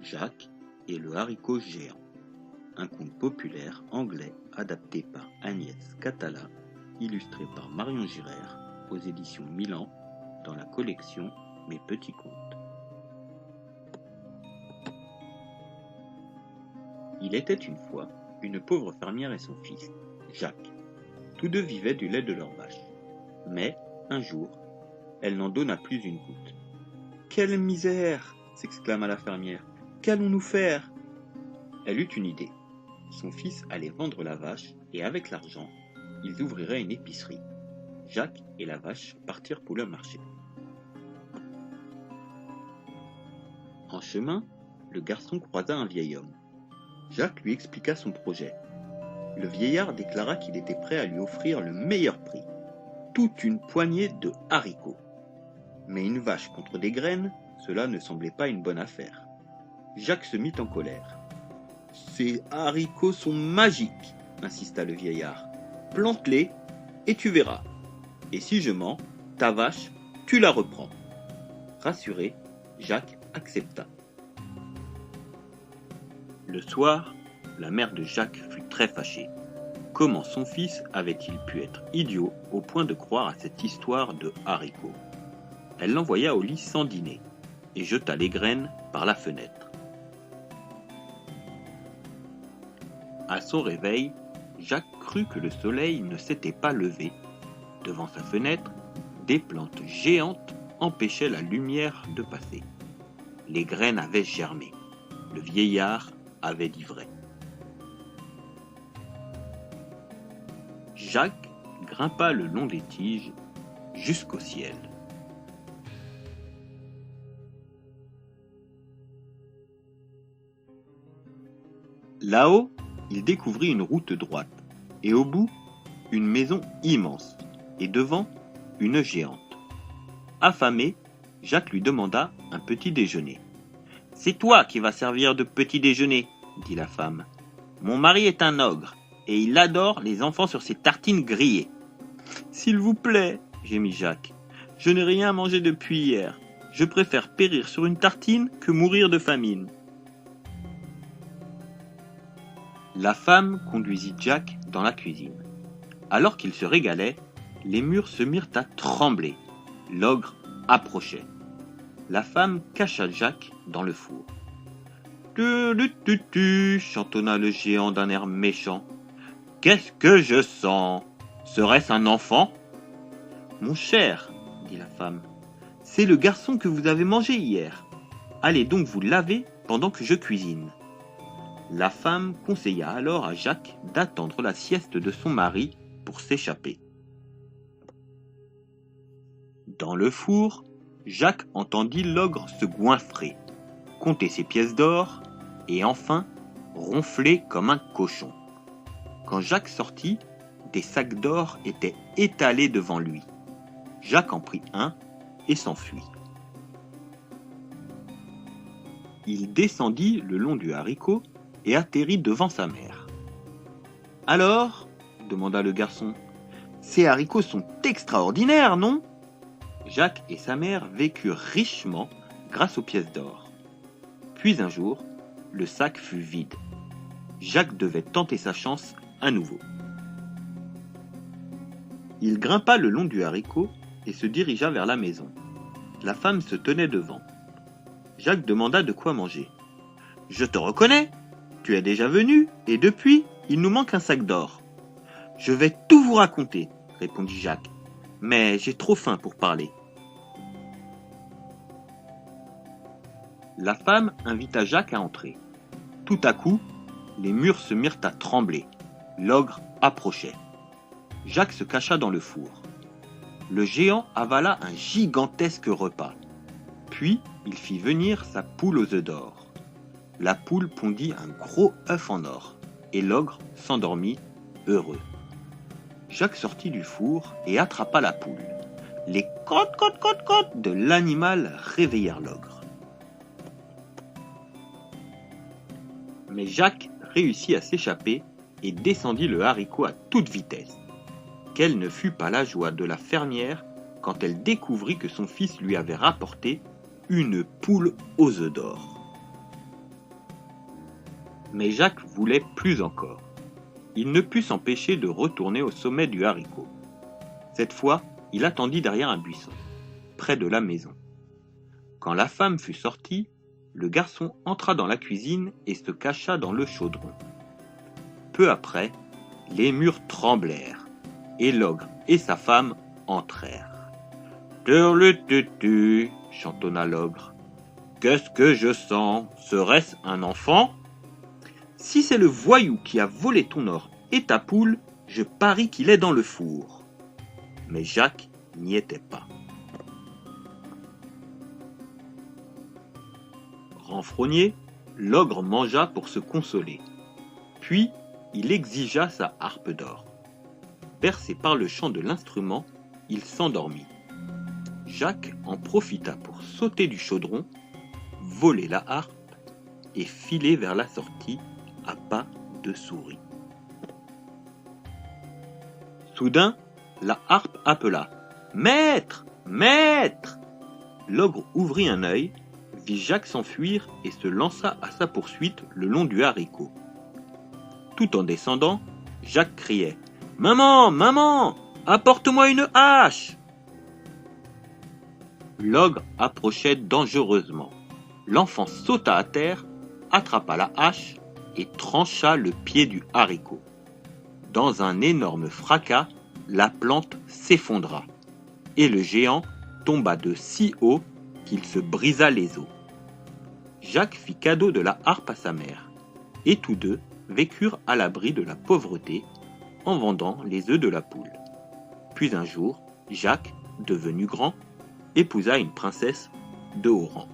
Jacques et le haricot géant. Un conte populaire anglais adapté par Agnès Catala, illustré par Marion Girard aux éditions Milan dans la collection Mes petits contes. Il était une fois une pauvre fermière et son fils, Jacques. Tous deux vivaient du lait de leur vache. Mais, un jour, elle n'en donna plus une goutte. « Quelle misère !» s'exclama la fermière. « Qu'allons-nous faire ?» Elle eut une idée. Son fils allait vendre la vache et avec l'argent, ils ouvriraient une épicerie. Jacques et la vache partirent pour le marché. En chemin, le garçon croisa un vieil homme. Jacques lui expliqua son projet. Le vieillard déclara qu'il était prêt à lui offrir le meilleur prix, toute une poignée de haricots. Mais une vache contre des graines, cela ne semblait pas une bonne affaire. Jacques se mit en colère. « Ces haricots sont magiques, » insista le vieillard. « Plante-les et tu verras. Et si je mens, ta vache, tu la reprends. » Rassuré, Jacques accepta. Le soir, la mère de Jacques fut très fâchée. Comment son fils avait-il pu être idiot au point de croire à cette histoire de haricots? Elle l'envoya au lit sans dîner et jeta les graines par la fenêtre. À son réveil, Jacques crut que le soleil ne s'était pas levé. Devant sa fenêtre, des plantes géantes empêchaient la lumière de passer. Les graines avaient germé. Le vieillard avait dit vrai. Jacques grimpa le long des tiges jusqu'au ciel. Là-haut, il découvrit une route droite, et au bout, une maison immense, et devant, une géante. Affamé, Jacques lui demanda un petit déjeuner. « C'est toi qui vas servir de petit déjeuner, » dit la femme. « Mon mari est un ogre, et il adore les enfants sur ses tartines grillées. »« S'il vous plaît, » gémit Jacques, « je n'ai rien mangé depuis hier. Je préfère périr sur une tartine que mourir de famine. » La femme conduisit Jacques dans la cuisine. Alors qu'il se régalait, les murs se mirent à trembler. L'ogre approchait. La femme cacha Jacques dans le four. « Tu, chantonna le géant d'un air méchant. « Qu'est-ce que je sens? Serait-ce un enfant ?»« Mon cher, dit la femme, c'est le garçon que vous avez mangé hier. Allez donc vous laver pendant que je cuisine. » La femme conseilla alors à Jacques d'attendre la sieste de son mari pour s'échapper. Dans le four, Jacques entendit l'ogre se goinfrer, compter ses pièces d'or et enfin ronfler comme un cochon. Quand Jacques sortit, des sacs d'or étaient étalés devant lui. Jacques en prit un et s'enfuit. Il descendit le long du haricot et atterrit devant sa mère. « Alors ?» demanda le garçon. « Ces haricots sont extraordinaires, non ?» Jacques et sa mère vécurent richement grâce aux pièces d'or. Puis un jour, le sac fut vide. Jacques devait tenter sa chance à nouveau. Il grimpa le long du haricot et se dirigea vers la maison. La femme se tenait devant. Jacques demanda de quoi manger. « Je te reconnais, tu es déjà venu, et depuis, il nous manque un sac d'or. »« Je vais tout vous raconter, » répondit Jacques, « mais j'ai trop faim pour parler. » La femme invita Jacques à entrer. Tout à coup, les murs se mirent à trembler. L'ogre approchait. Jacques se cacha dans le four. Le géant avala un gigantesque repas. Puis, il fit venir sa poule aux œufs d'or. La poule pondit un gros œuf en or, et l'ogre s'endormit heureux. Jacques sortit du four et attrapa la poule. Les crottes de l'animal réveillèrent l'ogre. Mais Jacques réussit à s'échapper et descendit le haricot à toute vitesse. Quelle ne fut pas la joie de la fermière quand elle découvrit que son fils lui avait rapporté une poule aux œufs d'or. Mais Jacques voulait plus encore. Il ne put s'empêcher de retourner au sommet du haricot. Cette fois, il attendit derrière un buisson, près de la maison. Quand la femme fut sortie, le garçon entra dans la cuisine et se cacha dans le chaudron. Peu après, les murs tremblèrent, et l'ogre et sa femme entrèrent. « Turlututu » chantonna l'ogre. « Qu'est-ce que je sens? Serait-ce un enfant? Si c'est le voyou qui a volé ton or et ta poule, je parie qu'il est dans le four. » Mais Jacques n'y était pas. Renfrogné, l'ogre mangea pour se consoler. Puis, il exigea sa harpe d'or. Bercé par le chant de l'instrument, il s'endormit. Jacques en profita pour sauter du chaudron, voler la harpe et filer vers la sortie à pas de souris. Soudain, la harpe appela « Maître! Maître !» L'ogre ouvrit un œil, vit Jacques s'enfuir et se lança à sa poursuite le long du haricot. Tout en descendant, Jacques criait « Maman! Maman! Apporte-moi une hache !» L'ogre approchait dangereusement. L'enfant sauta à terre, attrapa la hache et trancha le pied du haricot. Dans un énorme fracas, la plante s'effondra et le géant tomba de si haut qu'il se brisa les os. Jacques fit cadeau de la harpe à sa mère, et tous deux vécurent à l'abri de la pauvreté en vendant les œufs de la poule. Puis un jour, Jacques, devenu grand, épousa une princesse de haut rang.